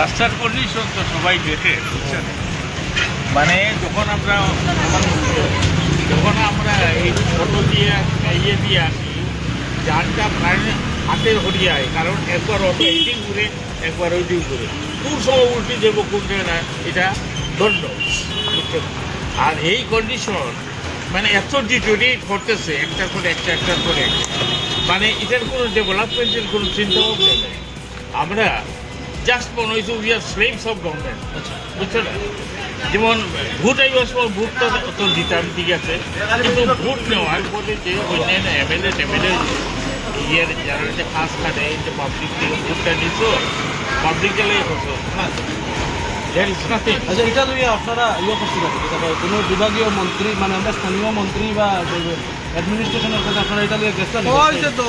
রাস্তার কন্ডিশন তো সবাই দেখে, বুঝছেন? মানে যখন আমরা এই ফটো দিয়ে দিয়ে আসি, যানটা প্রায় হাতের হরিয়ায়, কারণ একবার অটো এইদিক ঘুরে একবার ওই দিক ঘুরে, কোন সময় উল্টে যাবো কোন না এটা দণ্ড, বুঝছেন? আর এই কন্ডিশন মানে এত ডিটোরিয়েট করতেছে একটার পরে একটার পরে, মানে এটার কোনো ডেভেলপমেন্টের কোনো চিন্তা ভাবনা নেই। আমরা জাস্ট মনে হয়েছে we are slaves of government, বুঝছো না? যেমন ভোট আইবার সময় ভোটটা তো দিতাম, ঠিক আছে, কিন্তু ভোট নেওয়ার পরে যে অন্যান্য এমএলএ ইয়ের যারা যে খাস খাটে যে পাবলিক থেকে ভোটটা নিত, পাবলিক গেলে হতো না। আচ্ছা, এটা তুমি আপনারা করতে পারেন কোনো বিভাগীয় মন্ত্রী, মানে আমরা স্থানীয় মন্ত্রী বা অ্যাডমিনিস্ট্রেশনের কাছে আপনারা এটা নিয়ে গেছেন তো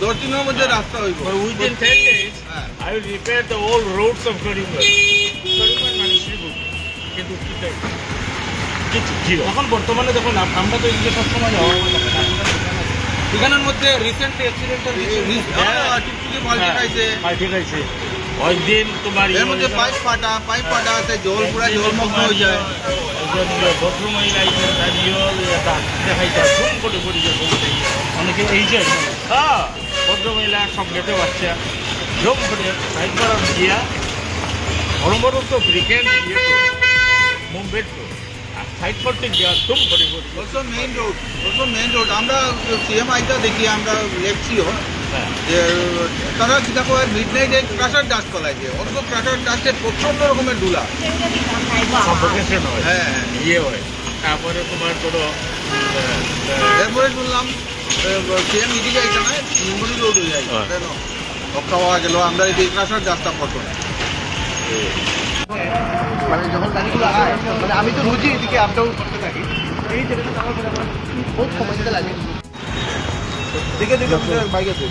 দর্শনের মধ্যে রাস্তা হইব। Within 10 days I will repair the whole roads of Karimganj মানে শ্রীপুর, কিন্তু এখন বর্তমানে দেখুন আমরা তো এদিকে সবসময় যাওয়া এখানের মধ্যে রিসেন্ট অ্যাক্সিডেন্টের ঠিক আছে। ওই দিন তোমার এর মধ্যে পাইপ ফাটা আছে, জল পুরা জলমগ্ন হয়ে যায়। ভদ্রমহিলা দেখাইতে জুম করে পড়ি অনেকে এই যে হ্যাঁ, ভদ্রমহিলা সব গেটে বাচ্চা জম করে সাইড করার দিয়া বড় তো ব্রিকেন দিয়ে মুম্বের তো আর সাইড করতে গিয়া জুম করে পড়ি। অলসো মেইন রোড আমরা সিএম আইটা দেখি, আমরা লেখছিও যে তারা যেটা করে মিড নাইটে ক্রাশার ডাস্ট ফলাইছে, অথচ ক্রাশার ডাস্টের প্রচন্ড রকমের ধুলা, হ্যাঁ ইয়ে হয়। তারপরে তোমার কোনো এরপরে শুনলাম সিএম এদিকে আইসা না নিমনি রোড হয়ে যায়, রক্ষা পাওয়া গেল। আমরা এই ক্রাশার ডাস্টটা পড়তো না, মানে যখন গাড়িগুলো আয়, মানে আমি তো রোজই এদিকে আপ ডাউন করতে থাকি, এই জায়গাটা আমার বহুত সমস্যা লাগে। দিকে বাইক আছে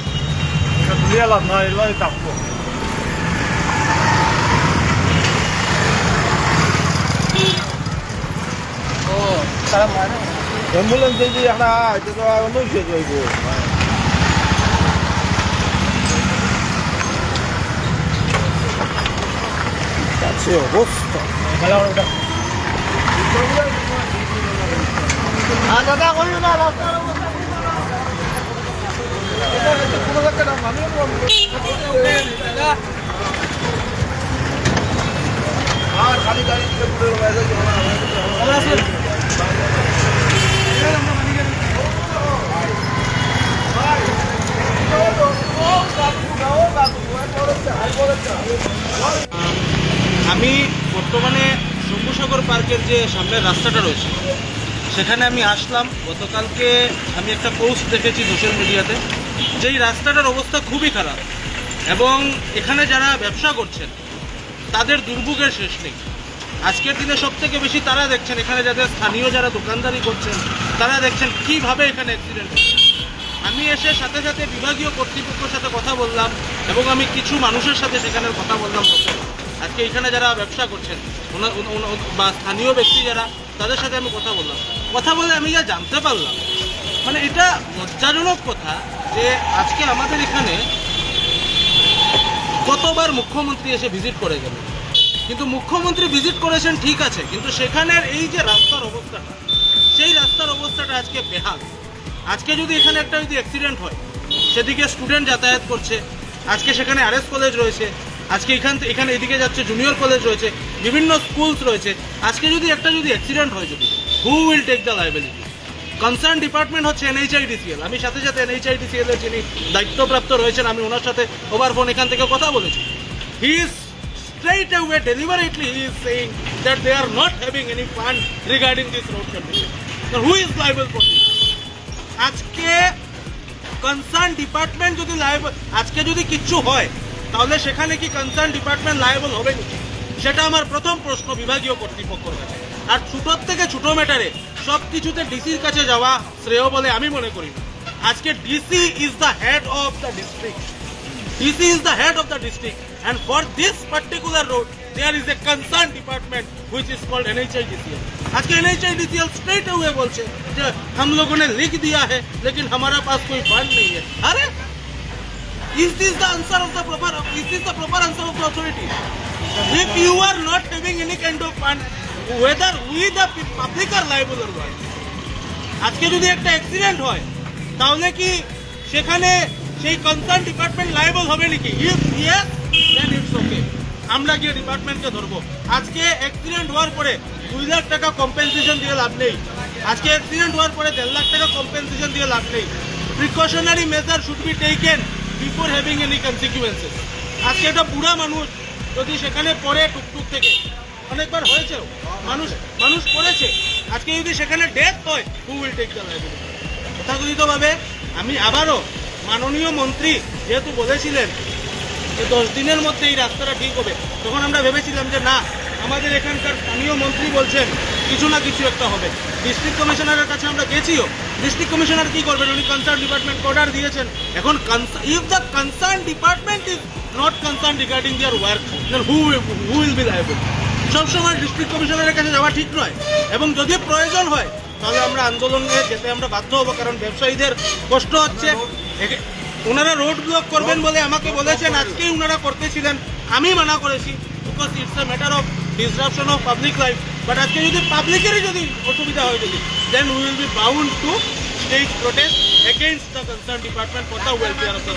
ও তারা মানে অ্যাম্বুলেন্স যদি একটা এটা তো অন্য শেষ হইব। অবস্থা দাদা করিও না রাস্তার অবস্থা কোনো একটা মানুষ আর খালি গাড়ি আমি বর্তমানে শম্ভুসাগর পার্কের যে সামনের রাস্তাটা রয়েছে সেখানে আমি আসলাম। গতকালকে আমি একটা পোস্ট দেখেছি সোশ্যাল মিডিয়াতে, যেই রাস্তাটার অবস্থা খুবই খারাপ এবং এখানে যারা ব্যবসা করছেন তাদের দুর্ভোগের শেষ নেই। আজকের দিনে সবথেকে বেশি তারা দেখছেন, এখানে যাদের স্থানীয় যারা দোকানদারি করছেন তারা দেখছেন কীভাবে এখানে অ্যাক্সিডেন্ট হচ্ছে। আমি এসে সাথে সাথে বিভাগীয় কর্তৃপক্ষের সাথে কথা বললাম এবং আমি কিছু মানুষের সাথে সেখানের কথা বললাম। আজকে এখানে যারা ব্যবসা করছেন বা স্থানীয় ব্যক্তি যারা, তাদের সাথে আমি কথা বলে আমি যা জানতে পারলাম, মানে এটা লজ্জাজনক কথা যে আজকে আমাদের এখানে কতবার মুখ্যমন্ত্রী এসে ভিজিট করে গেল, কিন্তু মুখ্যমন্ত্রী ভিজিট করেছেন ঠিক আছে, কিন্তু সেখানের এই যে রাস্তার অবস্থাটা, সেই রাস্তার অবস্থাটা আজকে বেহাল। আজকে যদি এখানে একটা অ্যাক্সিডেন্ট হয়, সেদিকে স্টুডেন্ট যাতায়াত করছে, আজকে সেখানে আরএস কলেজ রয়েছে, আজকে এখানে এদিকে যাচ্ছে জুনিয়র কলেজ রয়েছে, বিভিন্ন স্কুলস রয়েছে। আজকে যদি একটা অ্যাক্সিডেন্ট হয়, যদি who will take the liability? Concern department হচ্ছে NHIDCL। আমি সাথে সাথে NHIDCL এর যিনি দায়িত্বপ্রাপ্ত রয়েছেন, আমি ওনার সাথে ওভার ফোন এখান থেকে কথা বলেছি। He is straight away deliberately he is saying that they are not having any fund regarding this road condition. So who is liable for this? আজকে কনসার্ন ডিপার্টমেন্ট যদি লায়াবল, আজকে যদি কিচ্ছু হয় তাহলে সেখানে কি কনসার্ন ডিপার্টমেন্ট লায়াবল হবে নাকি? সেটা আমার প্রথম প্রশ্ন বিভাগীয় কর্তৃপক্ষের কাছে। আর ছোটোর থেকে ছোটো ম্যাটারে সব কিছুতে ডিসির কাছে যাওয়া শ্রেয় বলে আমি মনে করি। আজকে DC is the head of the district, DC is the head of the district, and for this particular road there is a concerned department which is called NHIDCL. आज के NHIDCL straight away बोलते हैं हम लोगों ने लिख दिया है लेकिन हमारा पास कोई फंड नहीं है. अरे is this the answer of the proper answer of the authority? If you are not having any kind of fund, whether we the public are liable or not. আজকে যদি একটা অ্যাক্সিডেন্ট হয় তাহলে কি সেখানে সেই কনসার্ন ডিপার্টমেন্ট লায়াবল হবে নাকি? If yes then it's okay, আমরা গিয়ে ডিপার্টমেন্টকে ধরবো. আজকে অ্যাক্সিডেন্ট হওয়ার পরে 2 লাখ টাকা কম্পেনসেশন দিয়ে লাভ নেই. আজকে অ্যাক্সিডেন্ট হওয়ার পরে 1.5 লাখ টাকা কম্পেনসেশন দিয়ে লাভ নেই. Precautionary measure should be taken before having any consequences. আজকে একটা বুড়া মানুষ যদি সেখানে পড়ে টুকটুক থেকে, অনেকবার হয়েছে, মানুষ পড়েছে, আজকে যদি সেখানে ডেথ হয়, who will take the liability? তথাকথিতভাবে আমি আবারও মাননীয় মন্ত্রী যেহেতু বলেছিলেন যে 10 দিনের মধ্যে এই রাস্তাটা ঠিক হবে, তখন আমরা ভেবেছিলাম যে না, আমাদের এখানকার স্থানীয় মন্ত্রী বলছেন কিছু না কিছু একটা হবে. ডিস্ট্রিক্ট কমিশনারের কাছে আমরা গেছিও. ডিস্ট্রিক্ট কমিশনার কি করবেন? উনি কনসার্ন ডিপার্টমেন্ট অর্ডার দিয়েছেন. এখন if the concern department is not concern regarding their work, then who will be liable? সবসময় ডিস্ট্রিক্ট কমিশনারের কাছে যাওয়া ঠিক নয়, এবং যদি প্রয়োজন হয় তাহলে আমরা আন্দোলনে যেতে আমরা বাধ্য হব, কারণ ব্যবসায়ীদের কষ্ট হচ্ছে. ওনারা রোড ব্লক করবেন বলে আমাকে বলেছেন, আজকেই ওনারা করতেছিলেন, আমি মানা করেছি, because it's a matter of disruption of public life. But আজকে যদি পাবলিকেরই যদি অসুবিধা হয় যদি, then we will be bound to stage protest against the concern department for the welfare of the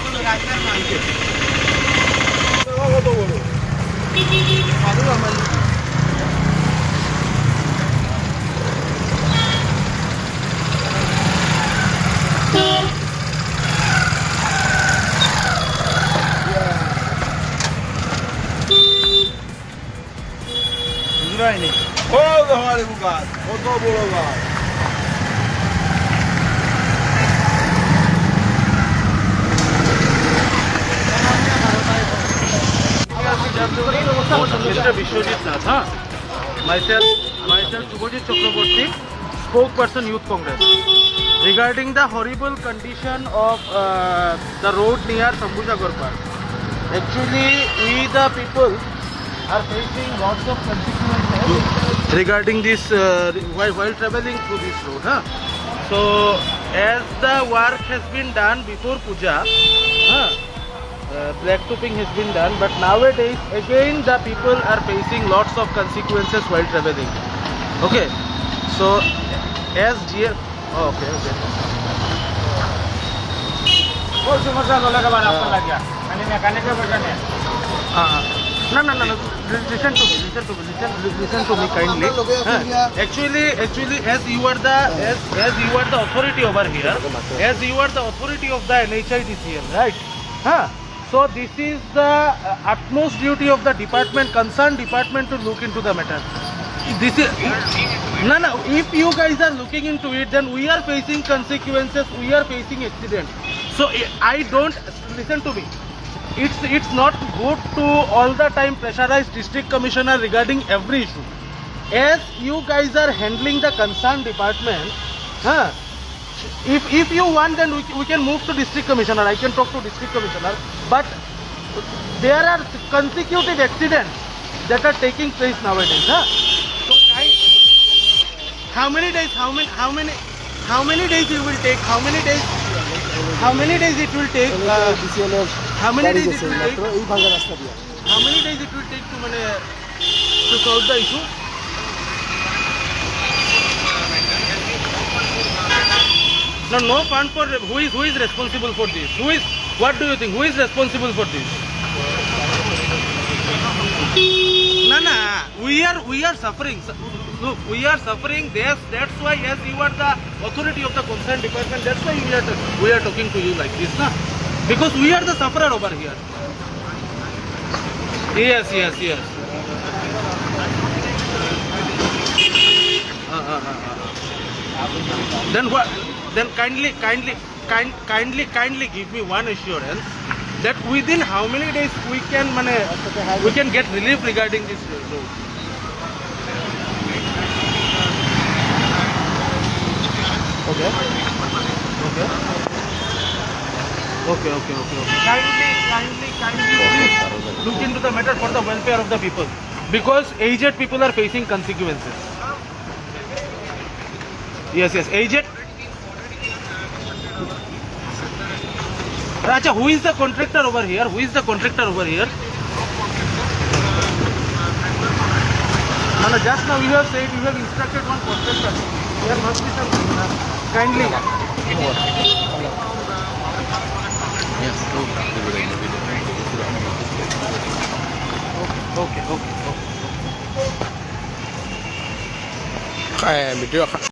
ও দেখো গাছ, কত বড় গাছ. Mr. Vishwajit Nath, myself Subhajit Chakraborty, spokesperson Youth Congress, regarding the horrible condition of the road near Sambujagar Park. Actually, we the people are facing lots of consequences regarding this while traveling through this road. So, as the work has been done before Puja, black topping has been done, but nowadays again the people are facing lots of consequences while traveling. Okay, so as GL, okay. No. Listen to me kindly. Actually, as you are the authority over here, as you are the authority of the NHIDCL, right? So this is the utmost duty of the department, concerned department, to look into the matter. This is no. If you guys are looking into it, then we are facing consequences. We are facing accident. So I don't listen to me. It's not good to all the time pressurize district commissioner regarding every issue. As you guys are handling the concerned department, if you want, then we can move to district commissioner. I can talk to district commissioner. But there are consecutive accidents that are taking place nowadays. So how many days? How many days it will take? How many days it will take? How many days it will take? How many days it will take to solve the issue? No fund for who is responsible for this? What do you think? Who is responsible for this? No. We are suffering. Look, we are suffering. That's why, as you are the authority of the concerned department, that's why we are talking to you like this, na? Because we are the sufferer over here. Yes. Then what? Then kindly give me one assurance that within how many days we can get relief regarding this road. Okay. Kindly please look into the matter for the welfare of the people. because aged people are facing consequences. Yes, aged. Acha, who is the contractor over here? Who is the contractor over here? No, just now you have said you have instructed one contractor. There must be some kindly. Okay. ভিডিঅ'